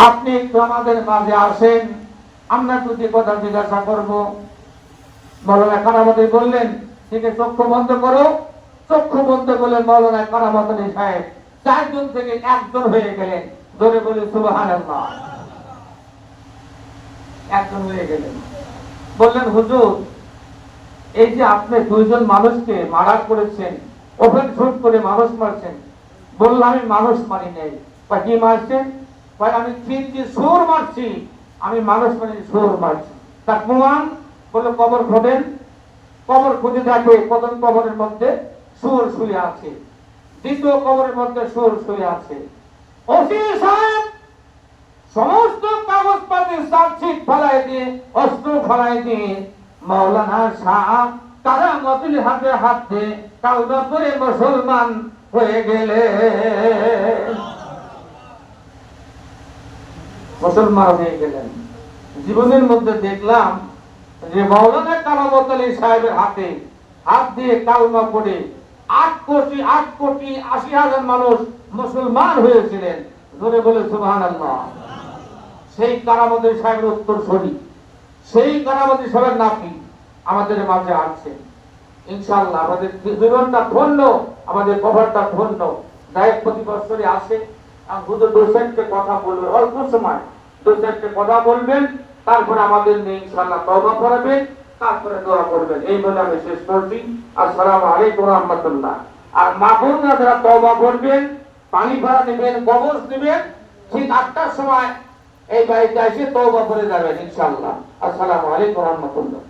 আপনি একটু আমাদের মাঝে আসেন, আমরা দুটি কথা জিজ্ঞাসা করব। মৌলানা কারামতি বললেন, ঠিক আছে চক্ষু বন্ধ করো। চক্ষু বন্ধ করলেন মৌলানা কারামত আলী সাহেব, 4 জন থেকে 1 জন হয়ে গেলেন। ধরে বলি সুবহানাল্লাহ। 1 জন হয়ে গেলেন। বললেন, হুজুর এই যে আপনি 2 জন মানুষকে মারা করেছেন, ওপেন শুট করে মানুষ মারছেন। বললাম, আমি মানুষ মারি নাই। কি মারছেন? আমি 3টি সুর মারছি। আমি মানুষ মারি, সুর মারছি। তার প্রমাণ? বলে কবর খোঁজেন। কবর খুঁজে দেখে প্রথম কবরের মধ্যে সুর শুয়ে আছে, দ্বিতীয় কবরের মধ্যে সুর শুয়ে আছে। ওসি সাহেব সমস্ত কাগজপাতি চার্জশিট ফেলাই দিয়ে, অস্ত্র ফেলাই দিয়ে মাওলানা শাহ কারামতুল হাতে হাত দিয়ে কালমা পড়ে মুসলমান হয়ে গেলে, মুসলমান হয়ে গেলেন। জীবনের মধ্যে দেখলাম যে মাওলানা কারামত আলী সাহেবের হাতে হাত দিয়ে কালমা পড়ে 8,80,000 মানুষ মুসলমান হয়েছিলেন। ধরে বলে সুবহানাল্লাহ। সেই কারামতি সাহেবের উত্তরসূরি, সেই কারামতি সাহেবের নাতি আমাদের মাঝে আছে। ইনশাআল্লাহ আমাদের জীবনটা ধন্য, আমাদের কবরটা ধন্য। যাই প্রতি বছরই আসে, আর শুধু 2-4টে কথা বলবে, অল্প সময় 2-4টে কথা বলবেন, তারপরে আমাদের নিয়ে ইনশাআল্লাহ তওবা করবেন, তারপরে দোয়া করবেন। এই বলে আমি শেষ করছি। আসসালামু আলাইকুম ওয়া রাহমাতুল্লাহ। আর মা বোনরা যারা তওবা করবেন, পানি ভরা নেবেন, কবজ নেবেন, ঠিক 8টার সময় এই বাড়িতে এসে তওবা করে যাবেন ইনশাআল্লাহ। আসসালামু আলাইকুম ওয়া রাহমাতুল্লাহ।